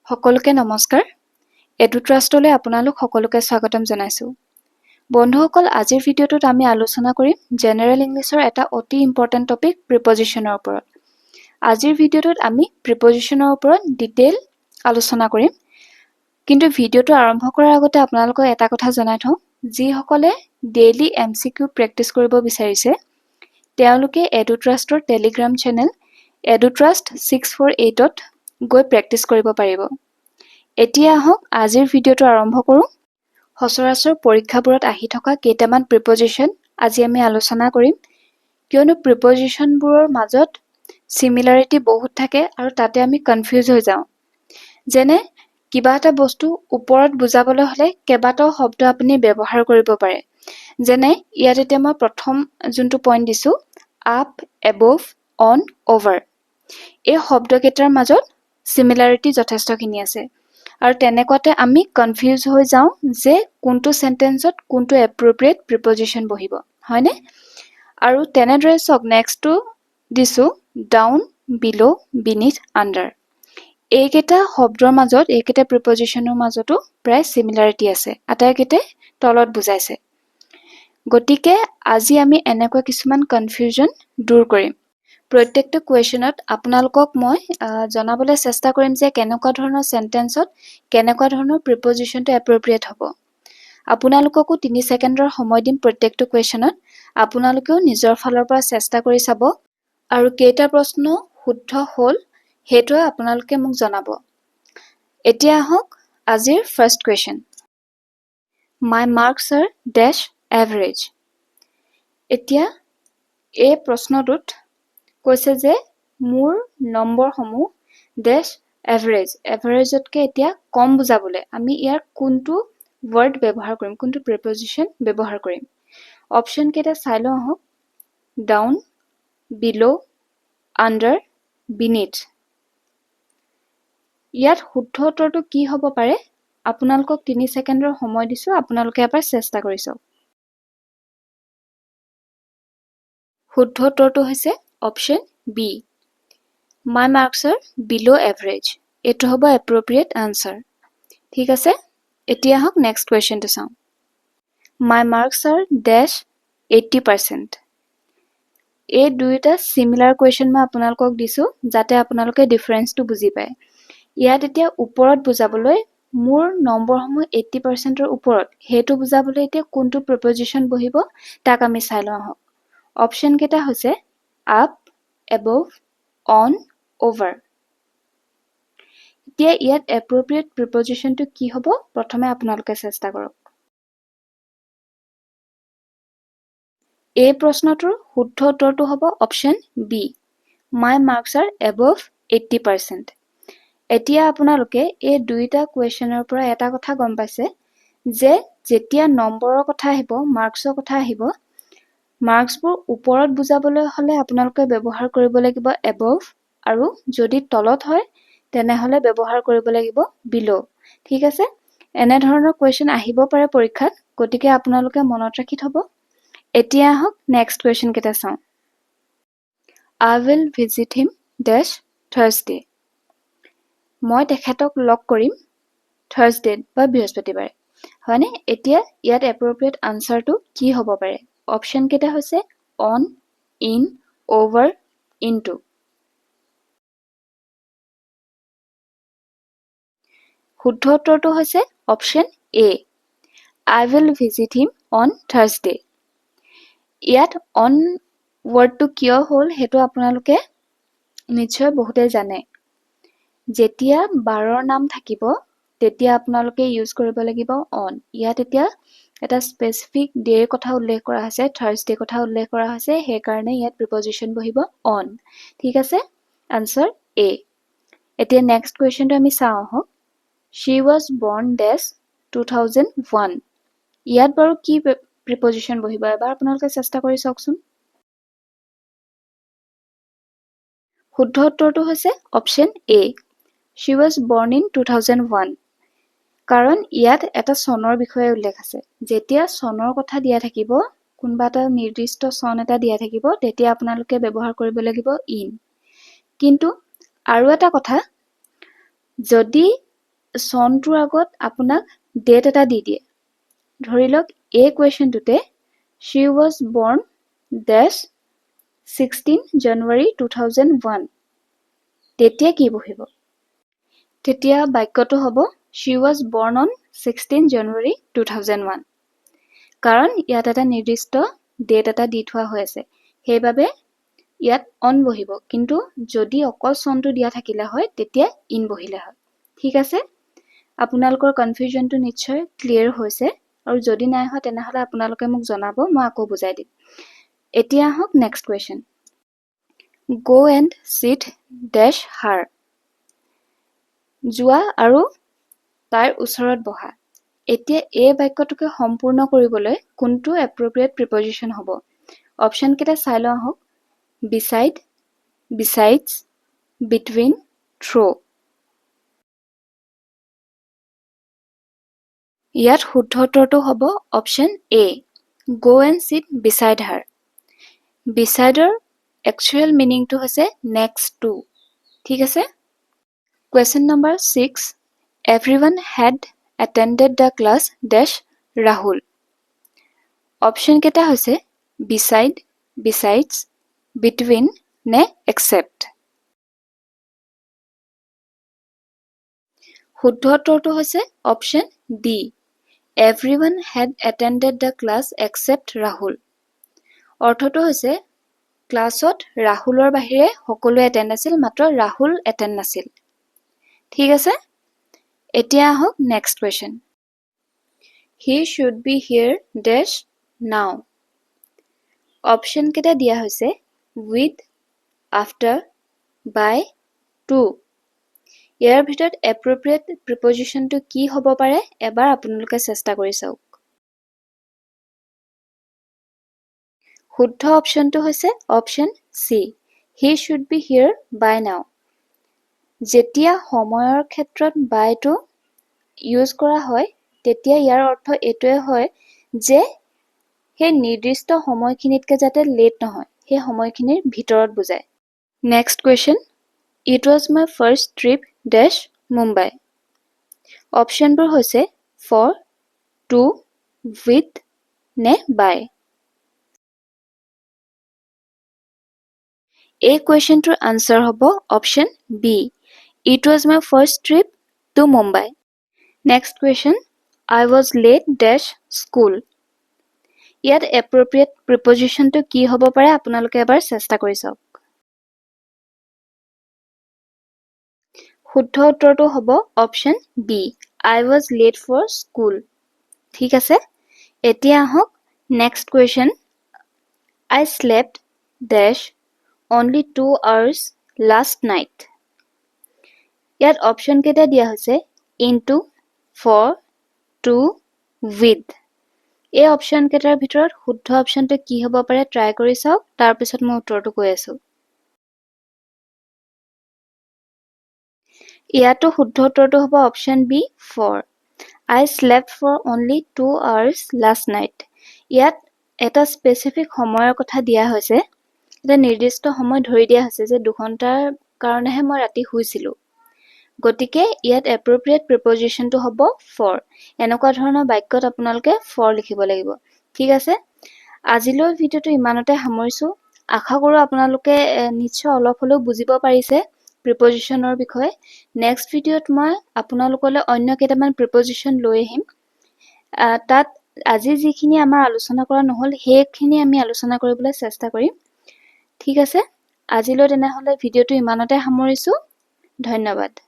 সকলোকে নমস্কাৰ এডুট্ৰাষ্টলৈ আপোনালোক সকলোকে স্বাগতম জনাইছো বন্ধুসকল আজিৰ ভিডিঅ'টোত আমি আলোচনা কৰিম জেনাৰেল ইংলিছৰ এটা অতি ইম্পৰ্টেন্ট টপিক প্ৰিপজিশনৰ ওপৰত আজিৰ ভিডিঅ'টোত আমি প্ৰিপজিশনৰ ওপৰত ডিটেইল আলোচনা কৰিম কিন্তু ভিডিঅ'টো আৰম্ভ কৰাৰ আগতে আপোনালোকক এটা কথা জনাই থওঁ যি সকলে ডেইলি এমচিকিউ প্ৰেক্টিছ কৰিব বিচাৰিছে তেওঁলোকে এডুট্ৰাষ্টৰ টেলিগ্ৰাম চেনেল এডুট্ৰাষ্ট 648ত গৈ প্ৰেক্টিছ কৰিব পাৰিব এতিয়া আহক আজিৰ ভিডিঅ'টো আৰম্ভ কৰোঁ সচৰাচৰ পৰীক্ষাবোৰত আহি থকা কেইটামান প্ৰিপজিশন আজি আমি আলোচনা কৰিম কিয়নো প্ৰিপজিশনবোৰৰ মাজত সিমিলাৰিটি বহুত থাকে আৰু তাতে আমি কনফিউজ হৈ যাওঁ যেনে কিবা এটা বস্তু ওপৰত বুজাবলৈ হলে কেইবাটাও শব্দ আপুনি ব্যৱহাৰ কৰিব পাৰে যেনে ইয়াত এতিয়া মই প্ৰথম যোনটো পইণ্ট দিছো আপ এবভ অন অভাৰ এই শব্দকেইটাৰ মাজত সিমিলাৰিটি যথেষ্টখিনি আছে আৰু তেনেকুৱাতে আমি কনফিউজ হৈ যাওঁ যে কোনটো সেন্টেন্সত কোনটো এপ্ৰোপ্ৰিয়েট প্ৰিপজিশন বহিব হয়নে আৰু তেনেদৰে সক নেক্সটটো দিছো ডাউন বিলো বিনিথ আন্ডাৰ এইকেইটা শব্দৰ মাজত এইকেইটা প্ৰিপজিশনৰ মাজতো প্ৰায় সিমিলাৰিটি আছে আটাইকেইটা তলত বুজাইছে গতিকে আজি আমি এনেকুৱা কিছুমান কনফিউজন দূৰ কৰিম প্ৰত্যেকটো কোৱেশ্চনত আপোনালোকক মই জনাবলৈ চেষ্টা কৰিম যে কেনেকুৱা ধৰণৰ সেন্টেন্সত কেনেকুৱা ধৰণৰ প্ৰিপজিশনটো এপ্ৰোপ্ৰিয়েট হ'ব আপোনালোককো 3 সেকেন্ডৰ সময় দিম প্ৰত্যেকটো কোৱেশ্চনত আপোনালোকেও নিজৰ ফালৰ পৰা চেষ্টা কৰি চাব আৰু কেইটা প্ৰশ্ন শুদ্ধ হ'ল হেটো আপোনালোকে মোক জনাব এতিয়া আহক আজিৰ first question My marks are dash average এতিয়া এই প্ৰশ্নটোত কৈছে যে মোৰ নম্বৰসমূহ ডেশ এভাৰেজতকৈ এতিয়া কম বুজাবলৈ আমি ইয়াৰ কোনটো ওয়াৰ্ড ব্যৱহাৰ কৰিম কোনটো প্ৰিপজিশন ব্যৱহাৰ কৰিম অপচন কেইটা চাই লওঁ আহক ডাউন বিলো আন্ডাৰ বিনিথ ইয়াত শুদ্ধ উত্তৰটো কি হ'ব পাৰে আপোনালোকক 3 সেকেন্ডৰ সময় দিছো আপোনালোকে এবাৰ চেষ্টা কৰি চাওক শুদ্ধ উত্তৰটো হৈছে option B My marks are below average এটো হ'ব appropriate answer ঠিক আছে এতিয়া হক নেক্সট কোৱেশ্চনটো চাওঁ My marks are dash 80% এই দুইটা সিমিলাৰ কোৱেশ্চন মই আপোনালোকক দিছো যাতে আপোনালোকে ডিফাৰেন্সটো বুজি পায় ইয়াত এতিয়া ওপৰত বুজাবলৈ মোৰ নম্বৰসমূহ 80% ৰ ওপৰত হেতু বুজাবলৈ এতিয়া কোনটো প্ৰিপজিশন বহিব তাক আমি চাই লওঁ আহক অপচন কেইটা হৈছে আপ এবভ অন over এতিয়া ইয়াত appropriate prepositionটো কি হ'ব প্ৰথমে আপোনালোকে চেষ্টা কৰক এই প্ৰশ্নটোৰ শুদ্ধ উত্তৰটো হ'ব option B My marks are above 80% এতিয়া আপোনালোকে এই দুইটা কোৱেশ্চনৰ পৰা এটা কথা গম পাইছে যে যেতিয়া নম্বৰৰ কথা আহিব মাৰ্কছৰ কথা আহিব মাৰ্কছবোৰ ওপৰত বুজাবলৈ হলে আপোনালোকে ব্যৱহাৰ কৰিব লাগিব above আৰু যদি তলত হয় তেনেহলে ব্যৱহাৰ কৰিব লাগিব বিলো ঠিক আছে এনে ধৰণৰ কোৱেশ্চন আহিব পাৰে পৰীক্ষাত গতিকে আপোনালোকে মনত ৰাখি থব এতিয়া হক নেক্সট কোৱেশ্চন কেটা চাওঁ I will visit him dash Thursday মই তেখেতক লগ কৰিম থাৰ্সডে বা বৃহস্পতিবাৰে হয়নে এতিয়া ইয়াত এপ্ৰোপ্ৰিয়েট আনসাৰটো কি হ'ব পাৰে অপচন কেটা হৈছে অন ইন ওভাৰ ইনটু শুদ্ধ উত্তৰটো হৈছে option A I will visit him on Thursday ইয়াত অন ওয়াৰ্ডটো কিয় হ'ল হেতু আপোনালোকে নিশ্চয় বহুতে জানে যেতিয়া বাৰৰ নাম থাকিব তেতিয়া আপোনালোকে ইউজ কৰিব লাগিব অন ইয়াত এতিয়া এটা স্পেসিফিক ডেৰ কথা উল্লেখ কৰা হৈছে থাৰ্সডে কথা উল্লেখ কৰা হৈছে হে কাৰণে ইয়াত প্ৰিপজিশন বহিব অন ঠিক আছে আনসাৰ এ এতিয়া নেক্সট কোৱেশ্চনটো আমি চাওঁ আহক She was born dash 2001 ইয়াত বাৰু কি প্ৰিপজিশন বহিব এবাৰ আপোনালোকে চেষ্টা কৰি চাওকচোন শুদ্ধ উত্তৰটো হৈছে option A She was born in 2001 কাৰণ ইয়াত এটা চনৰ বিষয়ে উল্লেখ আছে যেতিয়া চনৰ কথা দিয়া থাকিব কোনবা এটা নিৰ্দিষ্ট চন এটা দিয়া থাকিব তেতিয়া আপোনালোকে ব্যৱহাৰ কৰিব লাগিব ইন কিন্তু আৰু এটা কথা যদি চনটোৰ আগত আপোনাক ডেট এটা দি দিয়ে ধৰি লওক এই কুৱেশ্যনটোতে she was born dash 16 January 2001 তেতিয়া কি বহিব তেতিয়া বাক্যটো হ'ব she was born on 16 January 2001 কাৰণ ইয়াত এটা নিৰ্দিষ্ট ডেট এটা দি থোৱা হৈ আছে সেইবাবে ইয়াত অন বহিব কিন্তু যদি অকল চনটো দিয়া থাকিলে হয় তেতিয়া ইন বহিলে হয় ঠিক আছে আপোনালোকৰ কনফিউজনটো নিশ্চয় ক্লিয়াৰ হৈছে আৰু যদি নাই হয় তেনেহলে আপোনালোকে মোক জনাব মই আকৌ বুজাই দিম এতিয়া হক next question go and sit dash her যোৱা আৰু তাৰ ওচৰত বহা এতিয়া এই বাক্যটোকে সম্পূৰ্ণ কৰিবলৈ কোনটো এপ্ৰোপ্ৰিয়েট প্ৰিপজিশন হ'ব অপচন কেইটা চাই লওঁ হওক beside besides between through ইয়াত শুদ্ধ উত্তৰটো হ'ব option A go and sit beside her beside her actual meaning to হৈছে next to ঠিক আছে question number 6 everyone had attended the class dash Rahul option কেটা হৈছে beside besides between নে except শুদ্ধ উত্তৰটো হৈছে option D everyone had attended the class except Rahul অৰ্থটো হৈছে ক্লাছত ৰাহুলৰ বাহিৰে সকলোৱে এটেন্ড আছিল মাত্ৰ ৰাহুল এটেন্ড নাছিল ঠিক আছে এতিয়া হওক next question he should be here dash now option কেটা দিয়া হৈছে with after by to ইয়াৰ ভিতৰত এপ্ৰোপ্ৰিয়েট প্ৰিপজিশনটো কি হ'ব পাৰে এবাৰ আপোনালোকে চেষ্টা কৰি চাওক শুদ্ধ অপচনটো হৈছে option C he should be here by now যেতিয়া সময়ৰ ক্ষেত্ৰত by টো ইউজ কৰা হয় তেতিয়া ইয়াৰ অৰ্থ এটোৱে হয় যে হে নিৰ্দিষ্ট সময়খিনিতকে যাতে লেট নহয় হে সময়খিনিৰ ভিতৰত বুজায় next question it was my first trip dash Mumbai অপচনবোৰ হৈছে for to with নে by এই কুৱেশ্যনটোৰ আনসাৰ হ'ব option B it was my first trip to Mumbai next question I was late dash school ইয়াত appropriate preposition to কি হ'ব পাৰে আপোনালোকে এবাৰ চেষ্টা কৰি চাওক শুদ্ধ উত্তৰটো হ'ব option B I was late for school ঠিক আছে এতিয়া হওক next question I slept dash only 2 hours last night ইয়াত অপচন কেটা দিয়া হৈছে into for to with এই অপচন কেটাৰ ভিতৰত শুদ্ধ অপচনটো কি হ'ব পাৰে ট্ৰাই কৰি চাওক তাৰ পিছত মই উত্তৰটো কৈ আছো ইয়াতো শুদ্ধ উত্তৰটো হ'ব option B for I slept for only 2 hours last night ইয়াত এটা স্পেসিফিক সময়ৰ কথা দিয়া হৈছে এটা নিৰ্দিষ্ট সময় ধৰি দিয়া হৈছে যে 2 ঘণ্টাৰ কাৰণেহে মই ৰাতি শুইছিলো গতিকে ইয়াত এপ্ৰোপ্ৰিয়েট প্ৰিপজিশনটো হ'ব for এনেকুৱা ধৰণৰ বাক্যত আপোনালোকে for লিখিব লাগিব ঠিক আছে আজিলৈ ভিডিওটো ইমানতে সামৰিছো আশা কৰো আপোনালোকে নিশ্চয় অলপ হলেও বুজিব পাৰিছে প্ৰিপজিশনৰ বিষয়ে নেক্সট ভিডিওত মই আপোনালোকলৈ অন্য কেইটামান প্ৰিপজিশন লৈ আহিম তাত আজি যিখিনি আমাৰ আলোচনা কৰা নহল হেখিনি আমি আলোচনা কৰিবলৈ চেষ্টা কৰিম ঠিক আছে আজিলৈ তেনেহলে ভিডিওটো ইমানতে সামৰিছো ধন্যবাদ